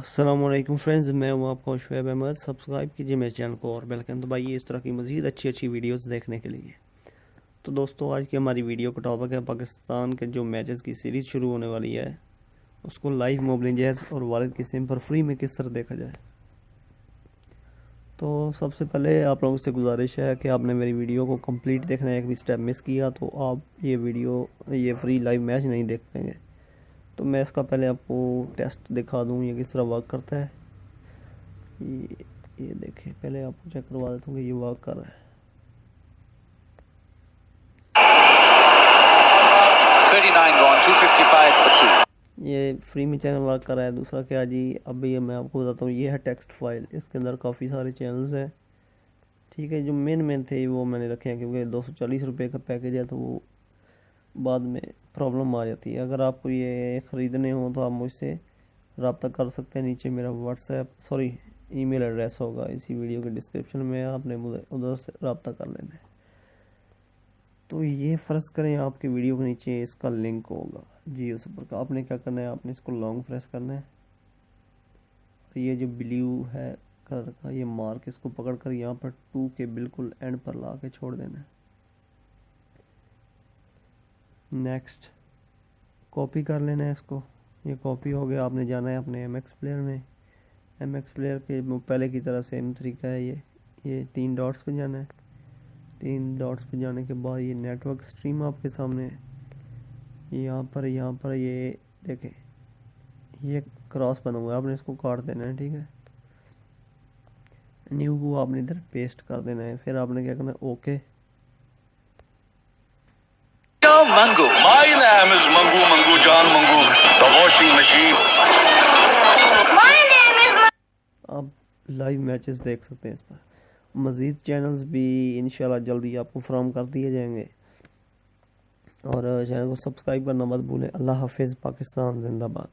अस्सलामुअलैकुम फ्रेंड्स, मैं हूं आपका शुएब अहमद। सब्सक्राइब कीजिए मेरे चैनल को और बेल आइकन दबाइए इस तरह की मज़ीद अच्छी वीडियोस देखने के लिए। तो दोस्तों, आज की हमारी वीडियो का टॉपिक है पाकिस्तान के जो मैचेस की सीरीज़ शुरू होने वाली है उसको लाइव मोबाइल जैज़ और वालिद की सिम पर फ्री में किस तरह देखा जाए। तो सबसे पहले आप लोगों से गुजारिश है कि आपने मेरी वीडियो को कंप्लीट देखना है। एक भी स्टेप मिस किया तो आप ये फ्री लाइव मैच नहीं देख पाएंगे। तो मैं इसका पहले आपको टेस्ट दिखा दूँ ये किस तरह वर्क करता है। ये देखें, पहले आपको चेक करवा देता हूँ कि ये वर्क कर रहा है। 39 gone, 255 for 2. ये फ्री में चैनल वर्क कर रहा है। दूसरा क्या जी, अभी मैं आपको बताता हूँ, ये है टेक्स्ट फाइल। इसके अंदर काफ़ी सारे चैनल्स हैं। ठीक है, जो मेन थे वो मैंने रखे हैं क्योंकि 240 रुपये का पैकेज है तो वो बाद में प्रॉब्लम आ जाती है। अगर आपको ये ख़रीदने हो तो आप मुझसे रब्ता कर सकते हैं। नीचे मेरा ईमेल एड्रेस होगा इसी वीडियो के डिस्क्रिप्शन में, आपने मुझे उधर से रब्ता कर लेना है। तो ये फ़र्ज़ करें आपके वीडियो के नीचे इसका लिंक होगा जियो सुपर का। आपने क्या करना है, आपने इसको लॉन्ग प्रेस करना है। तो ये जो ब्लू है कलर का ये मार्क, इसको पकड़ कर यहाँ पर 2 के बिल्कुल एंड पर ला के छोड़ देना है। नेक्स्ट कॉपी कर लेना है इसको। ये कॉपी हो गया। आपने जाना है अपने MX प्लेयर में। MX प्लेयर के पहले की तरह सेम तरीका है। ये 3 डॉट्स पे जाना है। 3 डॉट्स पे जाने के बाद ये नेटवर्क स्ट्रीम आपके सामने है। यहाँ पर ये देखें, ये क्रॉस बना हुआ है, आपने इसको काट देना है। ठीक है, न्यू को आपने इधर पेस्ट कर देना है। फिर आपने क्या करना है, okay. Mango. My name is Mangu Mangu John Mangu, the washing machine. आप लाइव मैचेस देख सकते हैं इस पर। मज़ीद चैनल्स भी इंशाल्लाह जल्दी आपको फराहम कर दिए जाएंगे। और चैनल को सब्सक्राइब करना मत भूलें। अल्लाह हाफिज़। पाकिस्तान जिंदाबाद।